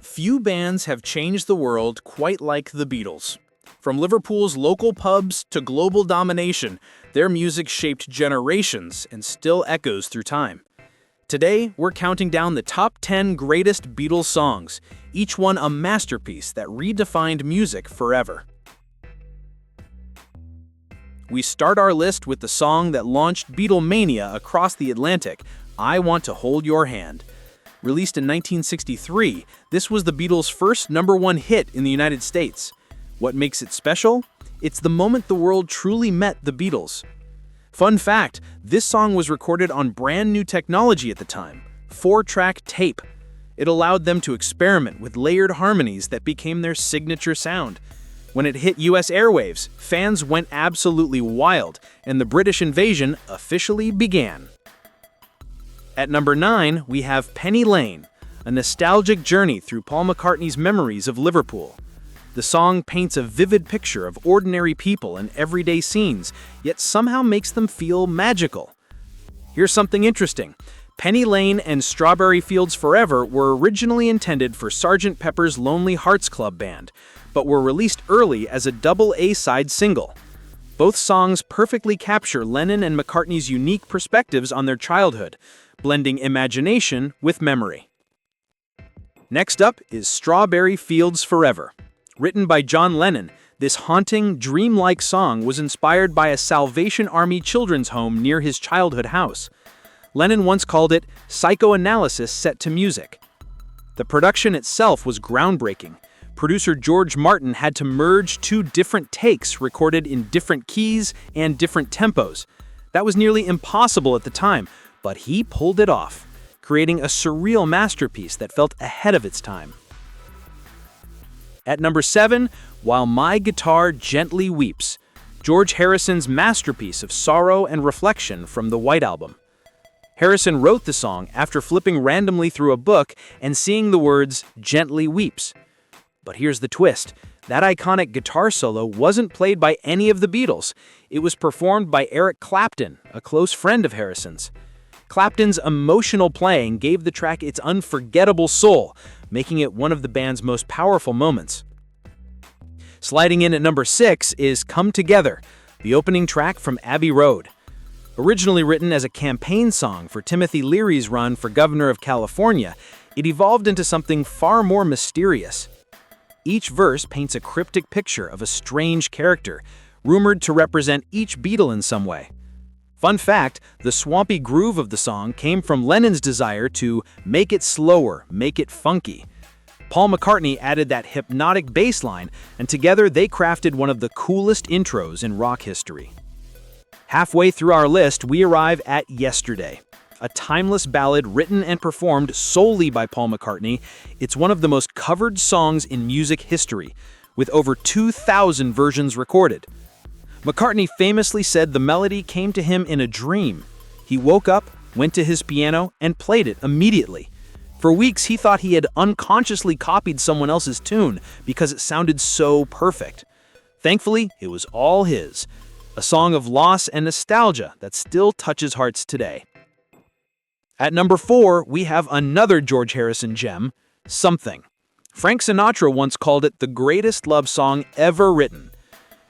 Few bands have changed the world quite like the Beatles. From Liverpool's local pubs to global domination, their music shaped generations and still echoes through time. Today, we're counting down the top 10 greatest Beatles songs, each one a masterpiece that redefined music forever. We start our list with the song that launched Beatlemania across the Atlantic, I Want to Hold Your Hand. Released in 1963, this was the Beatles' first #1 hit in the United States. What makes it special? It's the moment the world truly met the Beatles. Fun fact, this song was recorded on brand new technology at the time, 4-track tape. It allowed them to experiment with layered harmonies that became their signature sound. When it hit US airwaves, fans went absolutely wild, and the British invasion officially began. At number 9, we have Penny Lane, a nostalgic journey through Paul McCartney's memories of Liverpool. The song paints a vivid picture of ordinary people and everyday scenes, yet somehow makes them feel magical. Here's something interesting. Penny Lane and Strawberry Fields Forever were originally intended for Sgt. Pepper's Lonely Hearts Club Band, but were released early as a double A-side single. Both songs perfectly capture Lennon and McCartney's unique perspectives on their childhood, blending imagination with memory. Next up is Strawberry Fields Forever. Written by John Lennon, this haunting, dreamlike song was inspired by a Salvation Army children's home near his childhood house. Lennon once called it psychoanalysis set to music. The production itself was groundbreaking. Producer George Martin had to merge 2 different takes recorded in different keys and different tempos. That was nearly impossible at the time, but he pulled it off, creating a surreal masterpiece that felt ahead of its time. At number 7, While My Guitar Gently Weeps, George Harrison's masterpiece of sorrow and reflection from the White Album. Harrison wrote the song after flipping randomly through a book and seeing the words, "Gently Weeps." But here's the twist. That iconic guitar solo wasn't played by any of the Beatles. It was performed by Eric Clapton, a close friend of Harrison's. Clapton's emotional playing gave the track its unforgettable soul, making it one of the band's most powerful moments. Sliding in at number 6 is Come Together, the opening track from Abbey Road. Originally written as a campaign song for Timothy Leary's run for governor of California, it evolved into something far more mysterious. Each verse paints a cryptic picture of a strange character, rumored to represent each Beatle in some way. Fun fact, the swampy groove of the song came from Lennon's desire to make it slower, make it funky. Paul McCartney added that hypnotic bass line, and together they crafted one of the coolest intros in rock history. Halfway through our list, we arrive at Yesterday, a timeless ballad written and performed solely by Paul McCartney. It's one of the most covered songs in music history, with over 2,000 versions recorded. McCartney famously said the melody came to him in a dream. He woke up, went to his piano, and played it immediately. For weeks, he thought he had unconsciously copied someone else's tune because it sounded so perfect. Thankfully, it was all his. A song of loss and nostalgia that still touches hearts today. At number 4, we have another George Harrison gem, Something. Frank Sinatra once called it the greatest love song ever written.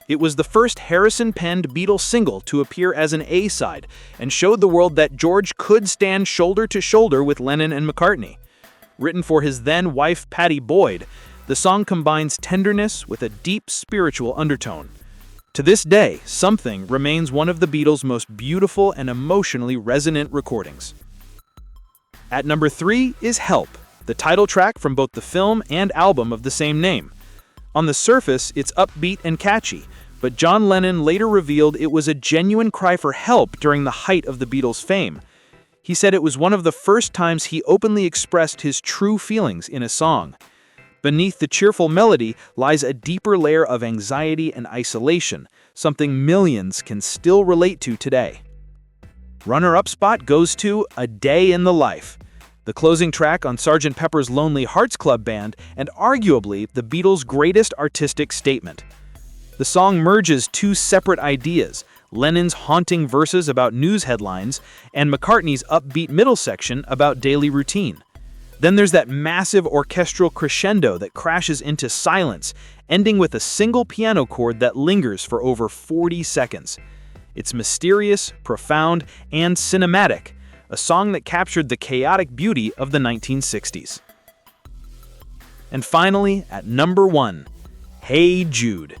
It was the first Harrison-penned Beatles single to appear as an A-side and showed the world that George could stand shoulder to shoulder with Lennon and McCartney. Written for his then-wife Pattie Boyd, the song combines tenderness with a deep spiritual undertone. To this day, Something remains one of the Beatles' most beautiful and emotionally resonant recordings. At number 3 is Help, the title track from both the film and album of the same name. On the surface, it's upbeat and catchy, but John Lennon later revealed it was a genuine cry for help during the height of the Beatles' fame. He said it was one of the first times he openly expressed his true feelings in a song. Beneath the cheerful melody lies a deeper layer of anxiety and isolation, something millions can still relate to today. Runner-up spot goes to A Day in the Life, the closing track on Sgt. Pepper's Lonely Hearts Club Band and arguably the Beatles' greatest artistic statement. The song merges 2 separate ideas, Lennon's haunting verses about news headlines and McCartney's upbeat middle section about daily routine. Then there's that massive orchestral crescendo that crashes into silence, ending with a single piano chord that lingers for over 40 seconds. It's mysterious, profound, and cinematic, a song that captured the chaotic beauty of the 1960s. And finally, at number 1, Hey Jude.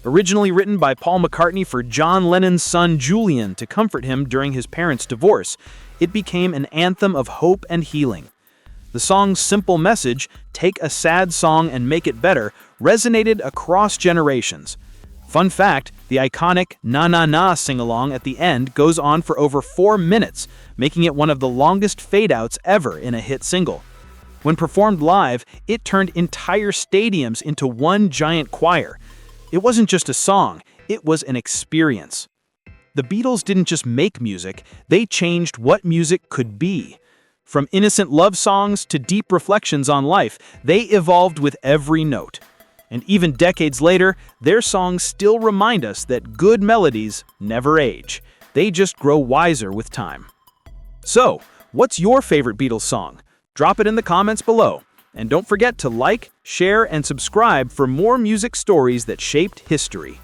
Originally written by Paul McCartney for John Lennon's son Julian to comfort him during his parents' divorce, it became an anthem of hope and healing. The song's simple message, take a sad song and make it better, resonated across generations. Fun fact, the iconic Na Na Na sing-along at the end goes on for over 4 minutes, making it one of the longest fade-outs ever in a hit single. When performed live, it turned entire stadiums into one giant choir. It wasn't just a song, it was an experience. The Beatles didn't just make music, they changed what music could be. From innocent love songs to deep reflections on life, they evolved with every note. And even decades later, their songs still remind us that good melodies never age. They just grow wiser with time. So, what's your favorite Beatles song? Drop it in the comments below. And don't forget to like, share, and subscribe for more music stories that shaped history.